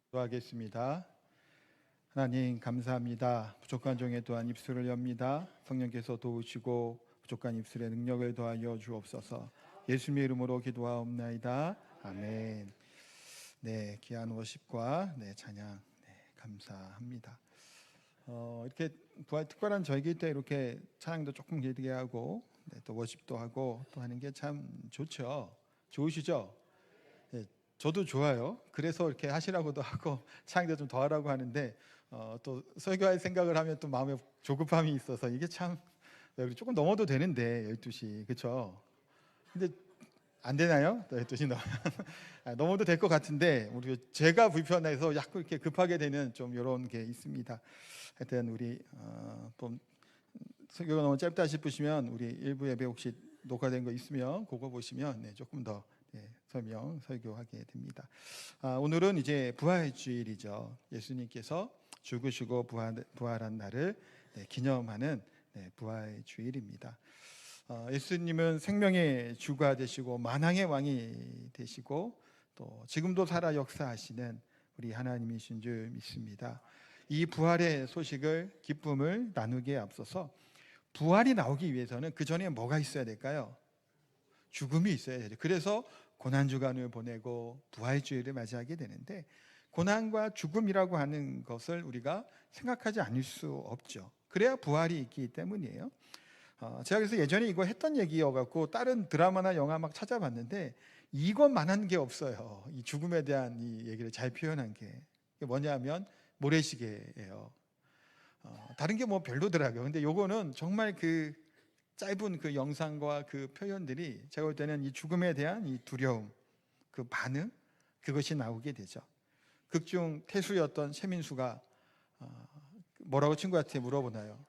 기도하겠습니다. 하나님 감사합니다. 부족한 종의 또한 입술을 엽니다. 성령께서 도우시고 부족한 입술의 능력을 더하여 주옵소서. 예수님의 이름으로 기도하옵나이다. 아멘. 네, 귀한 워십과 찬양 감사합니다. 이렇게 부활 특별한 절기 때 이렇게 찬양도 조금 길게 하고 또 워십도 하고 또 하는 게 참 좋죠. 좋으시죠? 저도 좋아요. 그래서 이렇게 하시라고도 하고 찬양도 좀 더 하라고 하는데 또 설교할 생각을 하면 또 마음에 조급함이 있어서 이게 참 조금 넘어도 되는데 12시 그렇죠? 근데 안 되나요? 12시 넘어도 될 것 같은데 우리 제가 불편해서 자꾸 이렇게 급하게 되는 좀 이런 게 있습니다. 하여튼 우리 좀 설교가 너무 짧다 싶으시면 우리 일부 예배 혹시 녹화된 거 있으면 그거 보시면 조금 더 설교하게 됩니다. 오늘은 이제 부활 주일이죠. 예수님께서 죽으시고 부활한 날을 기념하는 부활 주일입니다. 예수님은 생명의 주가 되시고 만왕의 왕이 되시고 또 지금도 살아 역사하시는 우리 하나님이신 줄 믿습니다. 이 부활의 소식을 기쁨을 나누기에 앞서서 부활이 나오기 위해서는 그 전에 뭐가 있어야 될까요? 죽음이 있어야 되죠. 그래서 고난주간을 보내고 부활주일을 맞이하게 되는데 고난과 죽음이라고 하는 것을 우리가 생각하지 않을 수 없죠. 그래야 부활이 있기 때문이에요. 제가 그래서 예전에 이거 했던 얘기여갖고 다른 드라마나 영화 막 찾아봤는데 이것만한 게 없어요. 이 죽음에 대한 이 얘기를 잘 표현한 게 뭐냐면 모래시계예요. 다른 게 뭐 별로더라고요. 근데 요거는 정말 그 짧은 그 영상과 그 표현들이 제가 볼 때는 이 죽음에 대한 이 두려움, 그 반응, 그것이 나오게 되죠. 극중 태수였던 최민수가 뭐라고 친구한테 물어보나요?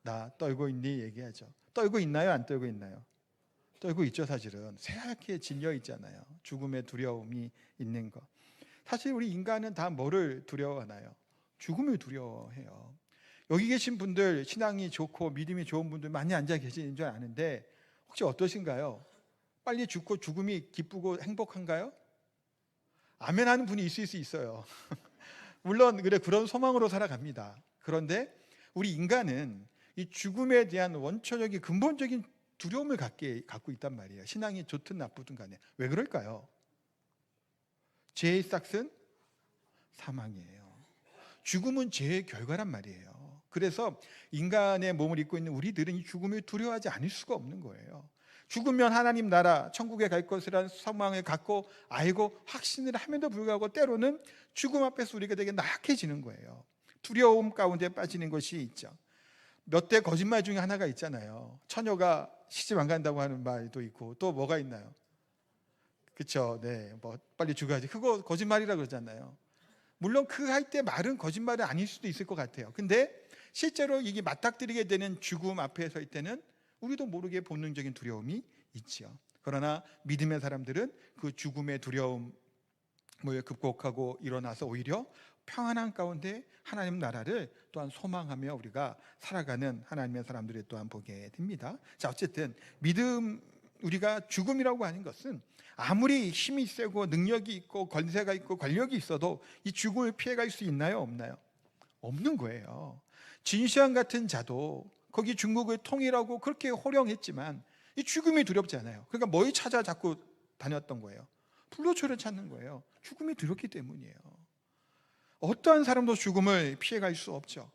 나 떨고 있니? 얘기하죠. 떨고 있나요? 안 떨고 있나요? 떨고 있죠. 사실은 새하얗게 질려 있잖아요. 죽음의 두려움이 있는 것. 사실 우리 인간은 다 뭐를 두려워하나요? 죽음을 두려워해요. 여기 계신 분들 신앙이 좋고 믿음이 좋은 분들 많이 앉아 계시는 줄 아는데 혹시 어떠신가요? 빨리 죽고 죽음이 기쁘고 행복한가요? 아멘 하는 분이 있을 수 있어요. 물론 그런 소망으로 살아갑니다. 그런데 우리 인간은 이 죽음에 대한 원초적인 근본적인 두려움을 갖고 있단 말이에요. 신앙이 좋든 나쁘든 간에. 왜 그럴까요? 죄의 싹은 사망이에요. 죽음은 죄의 결과란 말이에요. 그래서 인간의 몸을 입고 있는 우리들은 이 죽음을 두려워하지 않을 수가 없는 거예요. 죽으면 하나님 나라 천국에 갈 것이라는 소망을 갖고 알고 확신을 함에도 불구하고 때로는 죽음 앞에서 우리가 되게 나약해지는 거예요. 두려움 가운데 빠지는 것이 있죠. 몇 대 거짓말 중에 하나가 있잖아요. 처녀가 시집 안 간다고 하는 말도 있고 또 뭐가 있나요? 그렇죠. 뭐 빨리 죽어야지. 그거 거짓말이라 그러잖아요. 물론 그 할 때 말은 거짓말은 아닐 수도 있을 것 같아요. 근데 실제로 이게 맞닥뜨리게 되는 죽음 앞에 설 때는 우리도 모르게 본능적인 두려움이 있죠. 그러나 믿음의 사람들은 그 죽음의 두려움을 극복하고 일어나서 오히려 평안한 가운데 하나님 나라를 또한 소망하며 우리가 살아가는 하나님의 사람들을 또한 보게 됩니다. 자, 어쨌든 믿음, 우리가 죽음이라고 하는 것은 아무리 힘이 세고 능력이 있고 권세가 있고 권력이 있어도 이 죽음을 피해갈 수 있나요? 없나요? 없는 거예요. 진시황 같은 자도 거기 중국을 통일하고 그렇게 호령했지만 이 죽음이 두렵지 않아요. 그러니까 뭘 찾아 자꾸 다녔던 거예요? 불로초를 찾는 거예요. 죽음이 두렵기 때문이에요. 어떠한 사람도 죽음을 피해갈 수 없죠.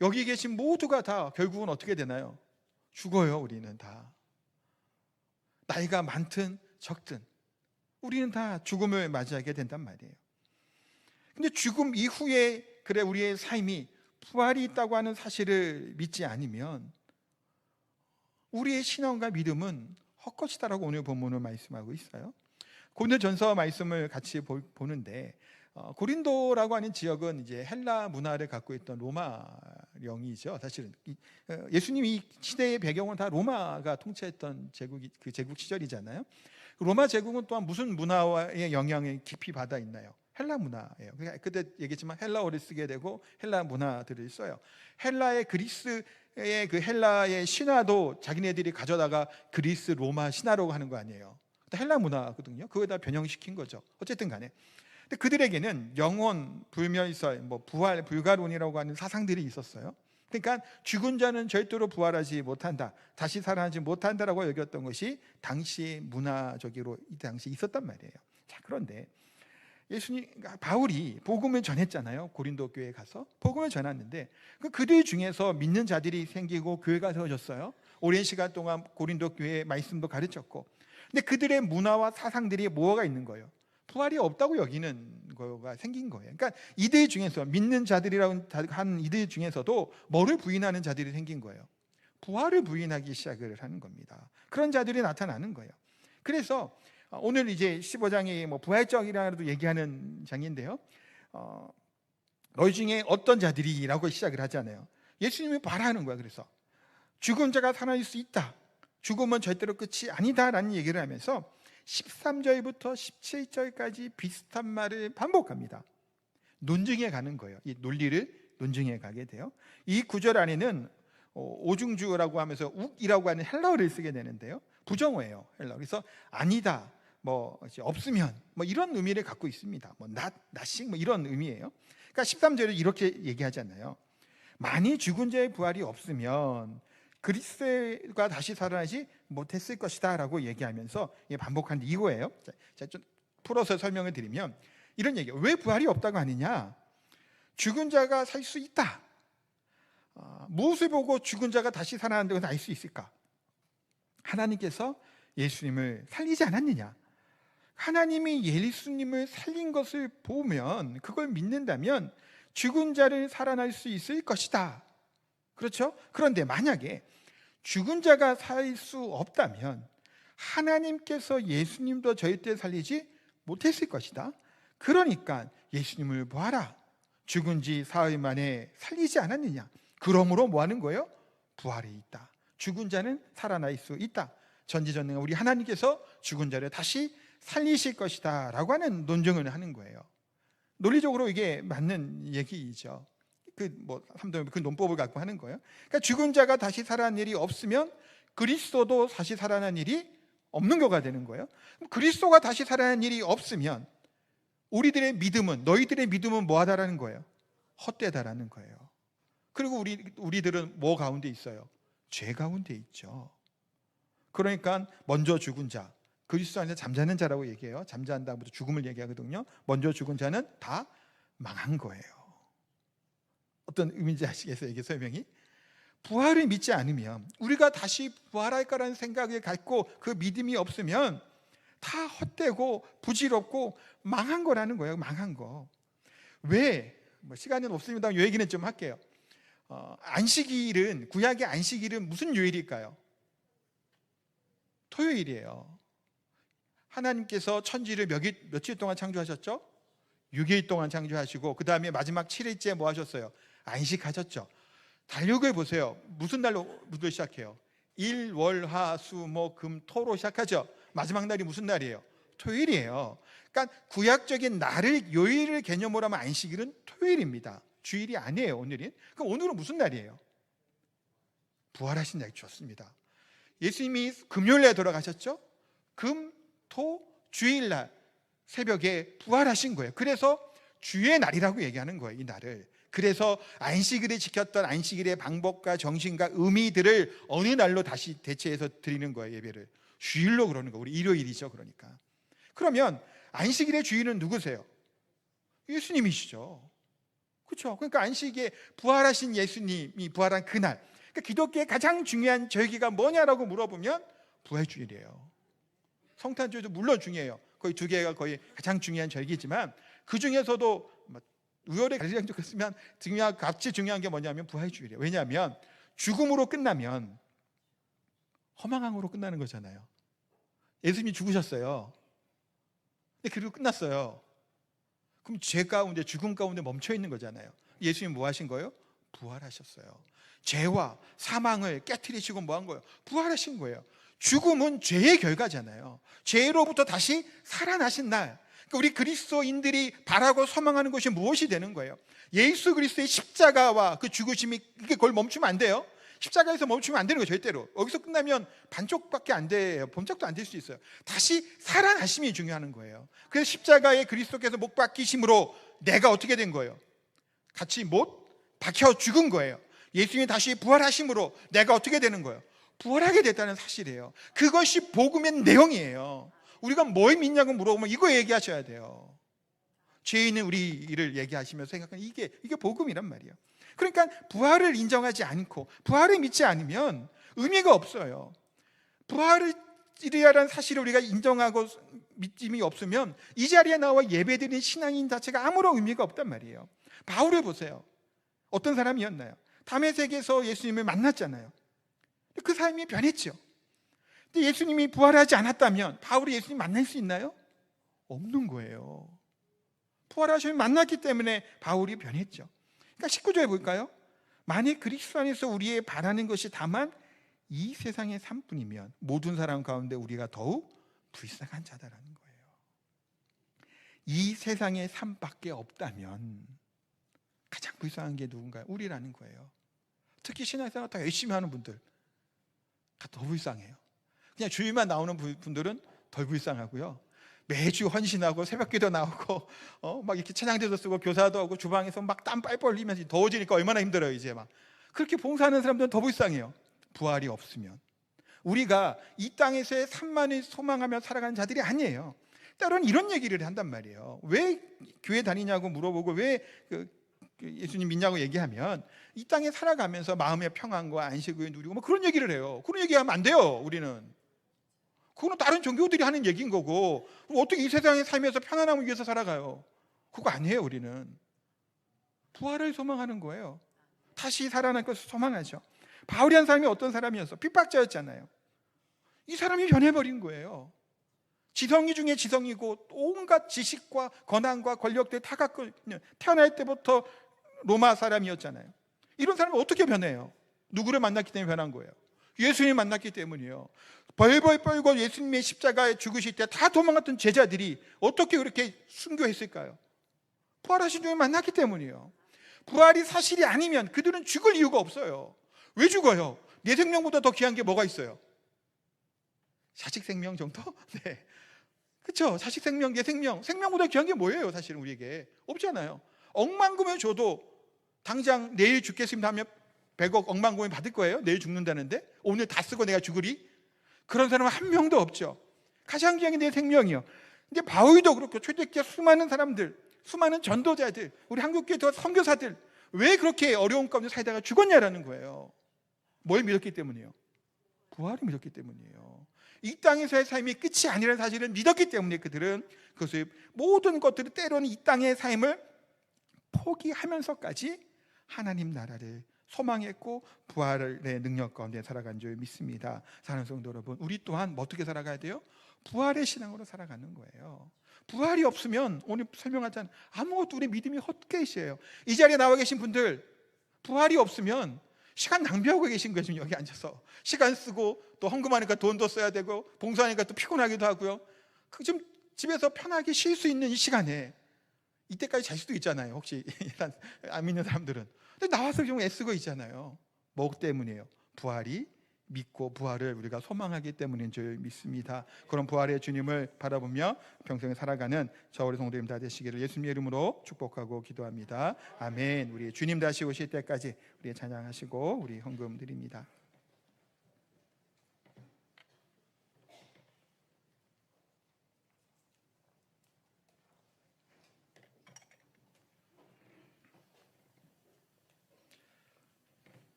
여기 계신 모두가 다 결국은 어떻게 되나요? 죽어요. 우리는 다. 나이가 많든 적든 우리는 다 죽음을 맞이하게 된단 말이에요. 근데 죽음 이후에 그래 우리의 삶이 부활이 있다고 하는 사실을 믿지 않으면 우리의 신앙과 믿음은 헛것이다라고 오늘 본문을 말씀하고 있어요. 고린도전서 말씀을 같이 보는데 고린도라고 하는 지역은 이제 헬라 문화를 갖고 있던 로마령이죠. 사실은 예수님이 이 시대의 배경은 다 로마가 통치했던 그 제국 시절이잖아요. 로마 제국은 또한 무슨 문화의 영향을 깊이 받아 있나요? 헬라 문화예요. 그러니까 그때 얘기했지만 헬라어를 쓰게 되고 헬라 문화들을 써요. 헬라의 그리스의 그 헬라의 신화도 자기네들이 가져다가 그리스 로마 신화라고 하는 거 아니에요. 헬라 문화거든요. 그거에다 변형시킨 거죠. 어쨌든 간에 근데 그들에게는 영혼 불멸설, 부활 불가론이라고 하는 사상들이 있었어요. 그러니까 죽은 자는 절대로 부활하지 못한다, 다시 살아나지 못한다라고 여겼던 것이 당시 문화적으로 이 당시 있었단 말이에요. 자, 그런데 바울이 복음을 전했잖아요. 고린도 교회에 가서 복음을 전했는데 그들 중에서 믿는 자들이 생기고 교회가 세워졌어요. 오랜 시간 동안 고린도 교회의 말씀도 가르쳤고, 근데 그들의 문화와 사상들이 뭐가 있는 거예요? 부활이 없다고 여기는 거가 생긴 거예요. 그러니까 이들 중에서 믿는 자들이라고 하는 이들 중에서도 뭐를 부인하는 자들이 생긴 거예요? 부활을 부인하기 시작을 하는 겁니다. 그런 자들이 나타나는 거예요. 그래서 오늘 이제 15장이 부활적이라도 얘기하는 장인데요. 너희 중에 어떤 자들이라고 시작을 하잖아요. 예수님이 말하는 거야. 그래서 죽은 자가 살아날 수 있다, 죽음은 절대로 끝이 아니다라는 얘기를 하면서 13절부터 17절까지 비슷한 말을 반복합니다. 논증해 가는 거예요. 이 논리를 논증해 가게 돼요. 이 구절 안에는 오중주라고 하면서 욱이라고 하는 헬라어를 쓰게 되는데요. 부정어예요, 헬라어. 그래서 아니다, 없으면 이런 의미를 갖고 있습니다. 낫싱 이런 의미예요. 그러니까 13절에 이렇게 얘기하잖아요. 만일 죽은 자의 부활이 없으면 그리스도가 다시 살아나지 못했을 것이다 라고 얘기하면서 반복하는데 이거예요. 자, 좀 풀어서 설명을 드리면 이런 얘기예요. 왜 부활이 없다고 하느냐? 죽은 자가 살 수 있다. 무엇을 보고 죽은 자가 다시 살아난다고 알 수 있을까? 하나님께서 예수님을 살리지 않았느냐? 하나님이 예수님을 살린 것을 보면, 그걸 믿는다면 죽은 자를 살아날 수 있을 것이다. 그렇죠? 그런데 만약에 죽은 자가 살 수 없다면 하나님께서 예수님도 절대 살리지 못했을 것이다. 그러니까 예수님을 보아라, 죽은 지 사흘 만에 살리지 않았느냐. 그러므로 뭐 하는 거예요? 부활이 있다, 죽은 자는 살아날 수 있다, 전지전능한 우리 하나님께서 죽은 자를 다시 살리실 것이다 라고 하는 논증을 하는 거예요. 논리적으로 이게 맞는 얘기이죠. 그 논법을 갖고 하는 거예요. 그러니까 죽은 자가 다시 살아난 일이 없으면 그리스도도 다시 살아난 일이 없는 거가 되는 거예요. 그리스도가 다시 살아난 일이 없으면 우리들의 믿음은, 너희들의 믿음은 뭐하다라는 거예요? 헛되다라는 거예요. 그리고 우리들은 뭐 가운데 있어요? 죄 가운데 있죠. 그러니까 먼저 죽은 자, 그리스도 안에서 잠자는 자라고 얘기해요. 잠자는 다음부터 죽음을 얘기하거든요. 먼저 죽은 자는 다 망한 거예요. 어떤 의미인지 아시겠어요? 이게 설명이? 부활을 믿지 않으면, 우리가 다시 부활할까라는 생각을 갖고 그 믿음이 없으면 다 헛되고 부질없고 망한 거라는 거예요. 망한 거. 왜? 시간은 없습니다. 이 얘기는 좀 할게요. 안식일은, 구약의 안식일은 무슨 요일일까요? 토요일이에요. 하나님께서 천지를 며칠 동안 창조하셨죠? 6일 동안 창조하시고 그 다음에 마지막 7일째 뭐 하셨어요? 안식하셨죠. 달력을 보세요. 무슨 날로부터 시작해요? 일, 월, 화, 수, 목, 금, 토로 시작하죠. 마지막 날이 무슨 날이에요? 토요일이에요. 그러니까 구약적인 날을, 요일을 개념으로 하면 안식일은 토요일입니다. 주일이 아니에요, 오늘이. 그럼 오늘은 무슨 날이에요? 부활하신 날. 좋습니다. 예수님이 금요일에 돌아가셨죠? 금, 토, 주일날 새벽에 부활하신 거예요. 그래서 주의 날이라고 얘기하는 거예요, 이 날을. 그래서 안식일을 지켰던 안식일의 방법과 정신과 의미들을 어느 날로 다시 대체해서 드리는 거예요, 예배를. 주일로 그러는 거예요. 우리 일요일이죠, 그러니까. 그러면 안식일의 주인은 누구세요? 예수님이시죠. 그렇죠? 그러니까 안식일에 부활하신 예수님이 부활한 그날, 그러니까 기독교의 가장 중요한 절기가 뭐냐라고 물어보면 부활주일이에요. 성탄절도 물론 중요해요. 거의 두 개가 거의 가장 중요한 절기지만 그 중에서도 우열의 가장 좋겠으면 같이 중요한 게 뭐냐면 부활주일이에요. 왜냐하면 죽음으로 끝나면 허망함으로 끝나는 거잖아요. 예수님이 죽으셨어요. 근데 그리고 끝났어요. 그럼 죄 가운데, 죽음 가운데 멈춰 있는 거잖아요. 예수님이 뭐 하신 거예요? 부활하셨어요. 죄와 사망을 깨트리시고 뭐 한 거예요? 부활하신 거예요. 죽음은 죄의 결과잖아요. 죄로부터 다시 살아나신 날, 그러니까 우리 그리스도인들이 바라고 소망하는 것이 무엇이 되는 거예요? 예수 그리스도의 십자가와 그 죽으심이, 그게 그걸 멈추면 안 돼요. 십자가에서 멈추면 안 되는 거예요. 절대로. 여기서 끝나면 반쪽밖에 안 돼요. 범짝도 안 될 수 있어요. 다시 살아나심이 중요한 거예요. 그래서 십자가에 그리스도께서 못 박히심으로 내가 어떻게 된 거예요? 같이 못 박혀 죽은 거예요. 예수님이 다시 부활하심으로 내가 어떻게 되는 거예요? 부활하게 됐다는 사실이에요. 그것이 복음의 내용이에요. 우리가 뭘 믿냐고 물어보면 이거 얘기하셔야 돼요. 죄 있는 우리를 얘기하시면서 생각하는 이게 복음이란 말이에요. 그러니까 부활을 인정하지 않고 부활을 믿지 않으면 의미가 없어요. 부활이라는 사실을 우리가 인정하고 믿음이 없으면 이 자리에 나와 예배드리는 신앙인 자체가 아무런 의미가 없단 말이에요. 바울을 보세요. 어떤 사람이었나요? 다메섹에서 예수님을 만났잖아요. 그 삶이 변했죠. 근데 예수님이 부활하지 않았다면 바울이 예수님 만날 수 있나요? 없는 거예요. 부활하시면 만났기 때문에 바울이 변했죠. 그러니까 19절에 볼까요? 만일 그리스도 안에서 우리의 바라는 것이 다만 이 세상의 삶뿐이면 모든 사람 가운데 우리가 더욱 불쌍한 자다라는 거예요. 이 세상의 삶밖에 없다면 가장 불쌍한 게 누군가요? 우리라는 거예요. 특히 신앙생활 더 열심히 하는 분들 더 불쌍해요. 그냥 주일만 나오는 분들은 덜 불쌍하고요. 매주 헌신하고 새벽기도 나오고 막 이렇게 찬양대도 쓰고 교사도 하고 주방에서 막 땀 빨빨 흘리면서 더워지니까 얼마나 힘들어요. 이제 막 그렇게 봉사하는 사람들은 더 불쌍해요. 부활이 없으면 우리가 이 땅에서의 삶만을 소망하며 살아가는 자들이 아니에요. 때로는 이런 얘기를 한단 말이에요. 왜 교회 다니냐고 물어보고 왜 예수님 믿냐고 얘기하면 이 땅에 살아가면서 마음의 평안과 안식을 누리고 뭐 그런 얘기를 해요. 그런 얘기하면 안 돼요. 우리는 그거는 다른 종교들이 하는 얘기인 거고 어떻게 이 세상에 살면서 편안함을 위해서 살아가요? 그거 아니에요. 우리는 부활을 소망하는 거예요. 다시 살아날 것을 소망하죠. 바울이라는 사람이 어떤 사람이었어? 핍박자였잖아요. 이 사람이 변해버린 거예요. 지성이 중에 지성이고 온갖 지식과 권한과 권력들 다 갖고 태어날 때부터 로마 사람이었잖아요. 이런 사람은 어떻게 변해요? 누구를 만났기 때문에 변한 거예요? 예수님 만났기 때문이에요. 벌벌 떨고 예수님의 십자가에 죽으실 때 다 도망갔던 제자들이 어떻게 그렇게 순교했을까요? 부활하신 주님 만났기 때문이에요. 부활이 사실이 아니면 그들은 죽을 이유가 없어요. 왜 죽어요? 내 생명보다 더 귀한 게 뭐가 있어요? 자식 생명 정도? 네, 그렇죠. 자식 생명, 내 생명보다 귀한 게 뭐예요? 사실은 우리에게 없잖아요. 억만 금을 줘도 당장 내일 죽겠습니다 하면 100억 억만 금을 받을 거예요? 내일 죽는다는데 오늘 다 쓰고 내가 죽으리? 그런 사람은 한 명도 없죠. 가장 귀한 게 내 생명이요. 근데 바울도 그렇고 초대교회 수많은 사람들, 수많은 전도자들, 우리 한국교회 선교사들 왜 그렇게 어려운 가운데 살다가 죽었냐라는 거예요. 뭘 믿었기 때문이에요? 부활을 믿었기 때문이에요. 이 땅에서의 삶이 끝이 아니라는 사실을 믿었기 때문에 그들은 그것을 모든 것들을 때로는 이 땅의 삶을 포기하면서까지 하나님 나라를 소망했고 부활의 능력 가운데 살아간 줄 믿습니다. 사랑하는 성도 여러분, 우리 또한 어떻게 살아가야 돼요? 부활의 신앙으로 살아가는 거예요. 부활이 없으면 오늘 설명하자면 아무것도 우리 믿음이 헛개시예요. 이 자리에 나와 계신 분들 부활이 없으면 시간 낭비하고 계신 거예요. 지금 여기 앉아서 시간 쓰고 또 헌금하니까 돈도 써야 되고 봉사하니까 또 피곤하기도 하고요. 좀 집에서 편하게 쉴 수 있는 이 시간에 이때까지 잘 수도 있잖아요. 혹시 안 믿는 사람들은. 근데 나와서 좀 애쓰고 있잖아요. 뭐 때문이에요? 부활이 믿고 부활을 우리가 소망하기 때문인 줄 믿습니다. 그런 부활의 주님을 바라보며 평생을 살아가는 저 우리 성도님 다 되시기를 예수님의 이름으로 축복하고 기도합니다. 아멘. 우리 주님 다시 오실 때까지 우리 찬양하시고 우리 헌금 드립니다.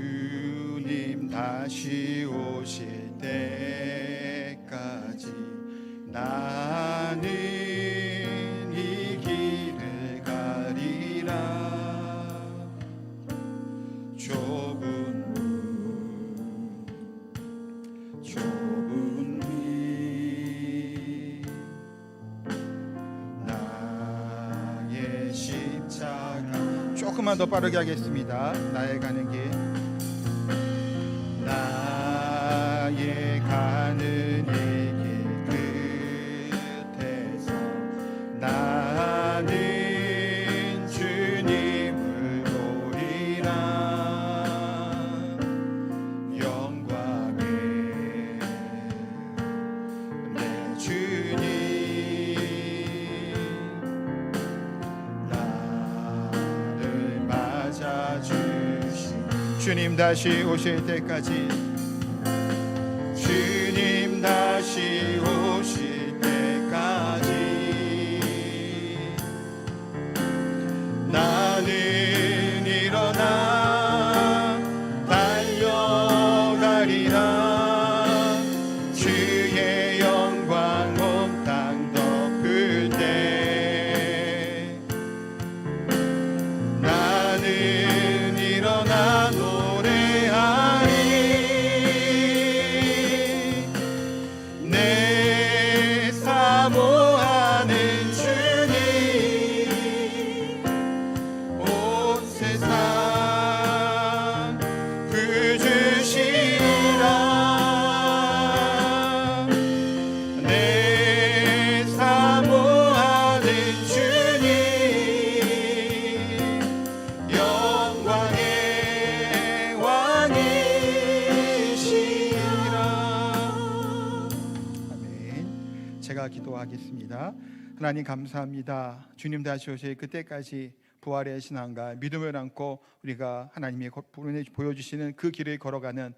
주님 다시 오실 때까지 나는 이 길을 가리라. 좁은 길 나의 심 조금만 더 빠르게 하겠습니다. 나의 가는 길, 나의 가는 이 길 끝에서 나는 주님을 보리라. 영광의 내 주님, 나를 맞아주신 주님 다시 오실 때까지, 주님 다시 오실 때까지 나는 일어나 달려가리라. 주의 영광 온 땅 덮을 때 나는 일어나 노래하리. 내 사모하는 주님, 온 세상 구주시리라. 내 사모하는 주님, 영광의 왕이시라. 아멘. 제가 기도하겠습니다. 하나님 감사합니다. 주님 다시 오실 그때까지 부활의 신앙과 믿음을 안고 우리가 하나님이 보여주시는 그 길을 걸어가는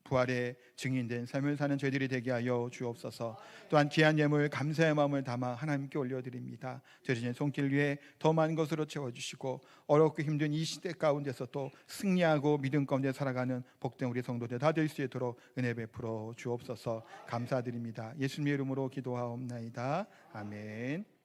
부활의 증인된 삶을 사는 저희들이 되게 하여 주옵소서. 또한 귀한 예물 감사의 마음을 담아 하나님께 올려드립니다. 저희의 손길 위에 더 많은 것으로 채워주시고 어렵고 힘든 이 시대 가운데서 또 승리하고 믿음 가운데 살아가는 복된 우리 성도들 다 될 수 있도록 은혜 베풀어 주옵소서. 감사드립니다. 예수님의 이름으로 기도하옵나이다. 아멘.